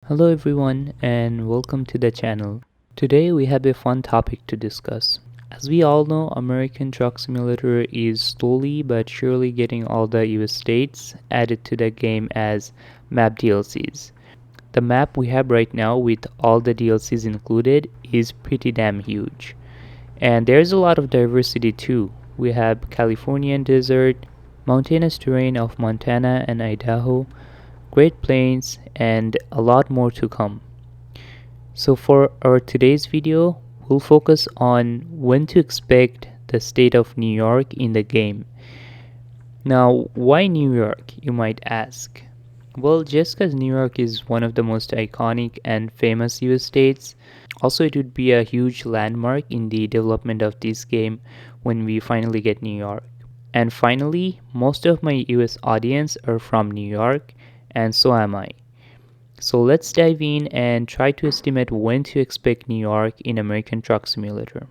Hello everyone and welcome to the channel. Today we have a fun topic to discuss. As we all know, American Truck Simulator is slowly but surely getting all the US states added to the game as map DLCs. The map we have right now with all the DLCs included is pretty damn huge. And there's a lot of diversity too. We have Californian desert, mountainous terrain of Montana and Idaho, Great Plains, and a lot more to come. So for our today's video, we'll focus on when to expect the state of New York in the game. Now, why New York, you might ask? Well, just because New York is one of the most iconic and famous US states, also it would be a huge landmark in the development of this game when we finally get New York. And finally, most of my US audience are from New York, and so am I. So let's dive in and try to estimate when to expect New York in American Truck Simulator.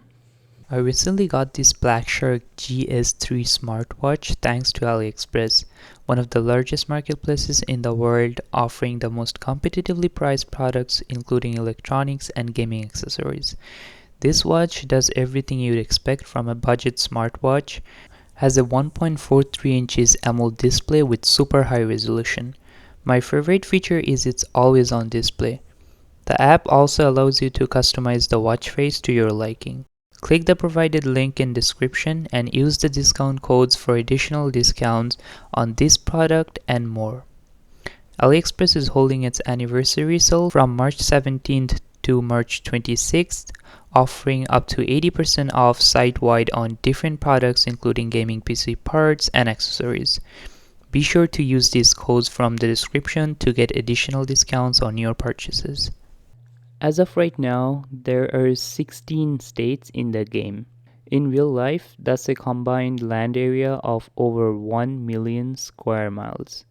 I recently got this Black Shark GS3 smartwatch thanks to AliExpress, one of the largest marketplaces in the world offering the most competitively priced products including electronics and gaming accessories. This watch does everything you'd expect from a budget smartwatch, has a 1.43 inches AMOLED display with super high resolution. My favorite feature is its always on display. The app also allows you to customize the watch face to your liking. Click the provided link in description and use the discount codes for additional discounts on this product and more. AliExpress is holding its anniversary sale from March 17th to March 26th, offering up to 80% off site-wide on different products including gaming PC parts and accessories. Be sure to use these codes from the description to get additional discounts on your purchases. As of right now, there are 16 states in the game. In real life, that's a combined land area of over 1 million square miles.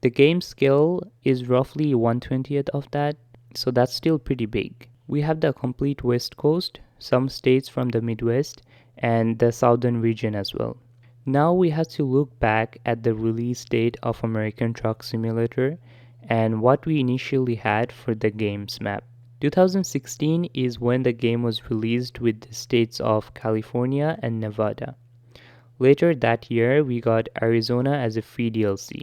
The game scale is roughly 1/20th of that, so that's still pretty big. We have the complete West Coast, some states from the Midwest, and the Southern region as well. Now we have to look back at the release date of American Truck Simulator and what we initially had for the game's map. 2016 is when the game was released with the states of California and Nevada. Later that year, we got Arizona as a free DLC.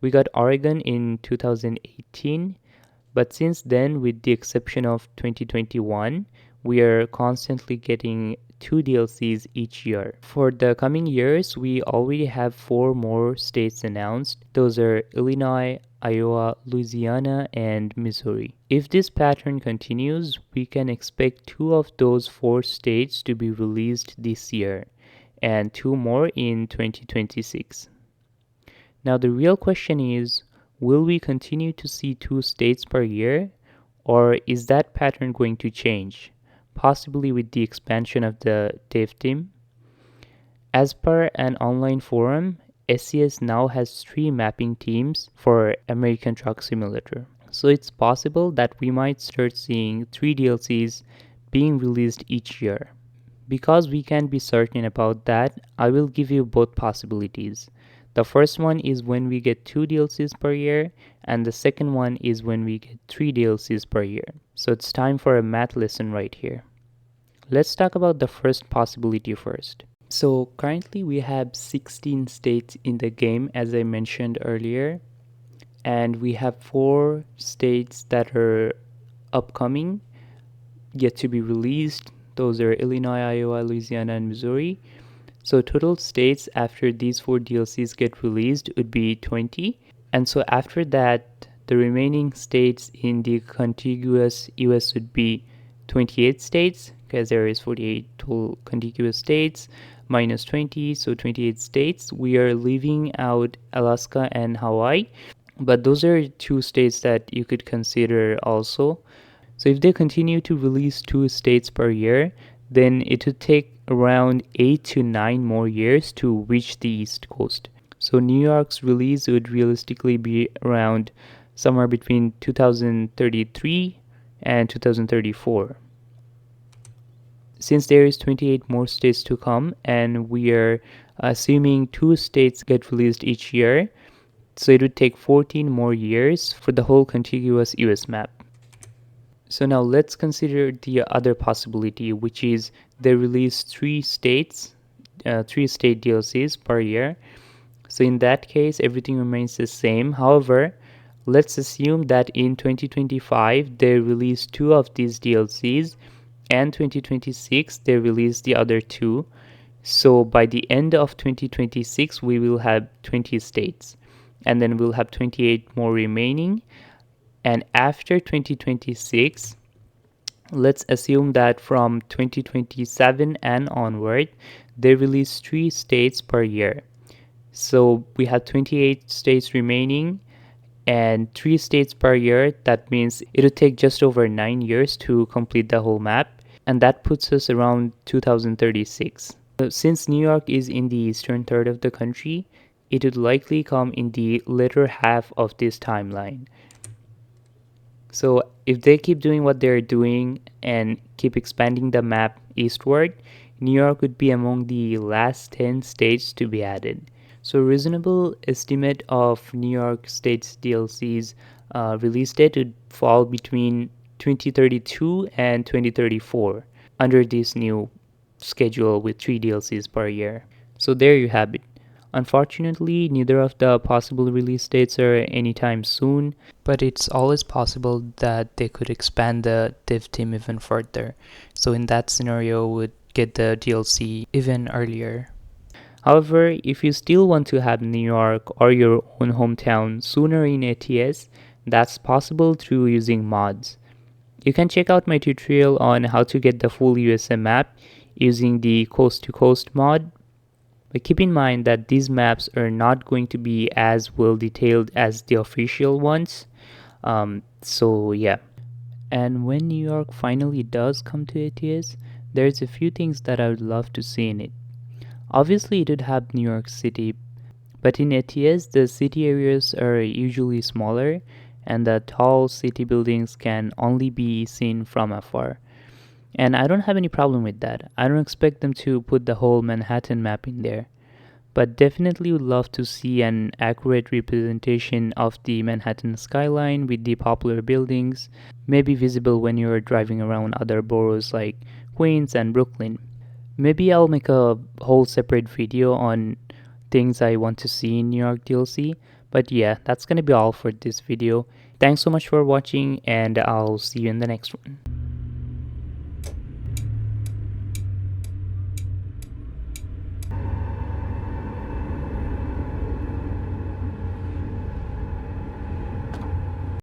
We got Oregon in 2018, but since then, with the exception of 2021, we are constantly getting 2 DLCs each year. For the coming years, we already have 4 more states announced. Those are Illinois, Iowa, Louisiana, and Missouri. If this pattern continues, we can expect 2 of those 4 states to be released this year, and 2 more in 2026. Now the real question is, will we continue to see 2 states per year, or is that pattern going to change? Possibly with the expansion of the dev team. As per an online forum, SCS now has 3 mapping teams for American Truck Simulator. So it's possible that we might start seeing 3 DLCs being released each year. Because we can't be certain about that, I will give you both possibilities. The first one is when we get 2 DLCs per year, and the second one is when we get 3 DLCs per year. So it's time for a math lesson right here. Let's talk about the first possibility first. So currently we have 16 states in the game, as I mentioned earlier, and we have 4 states that are upcoming, yet to be released. Those are Illinois, Iowa, Louisiana, and Missouri. So total states after these 4 DLCs get released would be 20. And so after that, the remaining states in the contiguous US would be 28 states, because there is 48 total contiguous states, minus 20, so 28 states. We are leaving out Alaska and Hawaii, but those are 2 states that you could consider also. So if they continue to release 2 states per year, then it would take around 8 to 9 more years to reach the East Coast. So New York's release would realistically be around somewhere between 2033 and 2034. Since there is 28 more states to come and we are assuming 2 states get released each year, So it would take 14 more years for the whole contiguous US map. So now let's consider the other possibility, which is they release three state DLCs per year. So in that case, everything remains the same. However, let's assume that in 2025 they release two of these DLCs, and 2026 they release the other two. So by the end of 2026 we will have 20 states, and then we'll have 28 more remaining. And after 2026, let's assume that from 2027 and onward they release three states per year. So we have 28 states remaining and three states per year. That means it'll take just over 9 years to complete the whole map, and that puts us around 2036. So since New York is in the eastern third of the country, it would likely come in the later half of this timeline. So if they keep doing what they're doing and keep expanding the map eastward, New York would be among the last 10 states to be added. So a reasonable estimate of New York State's DLC's release date would fall between 2032 and 2034 under this new schedule with 3 DLCs per year. So there you have it. Unfortunately, neither of the possible release dates are anytime soon, but it's always possible that they could expand the dev team even further. So in that scenario, would get the DLC even earlier. However, if you still want to have New York or your own hometown sooner in ATS, that's possible through using mods. You can check out my tutorial on how to get the full USA map using the Coast to Coast mod. But keep in mind that these maps are not going to be as well detailed as the official ones. So yeah. And when New York finally does come to ATS, there's a few things that I would love to see in it. Obviously, it would have New York City, but in ATS, the city areas are usually smaller, and the tall city buildings can only be seen from afar. And I don't have any problem with that. I don't expect them to put the whole Manhattan map in there, but definitely would love to see an accurate representation of the Manhattan skyline with the popular buildings, maybe visible when you're driving around other boroughs like Queens and Brooklyn. Maybe I'll make a whole separate video on things I want to see in New York DLC. But yeah, that's gonna be all for this video. Thanks so much for watching, and I'll see you in the next one.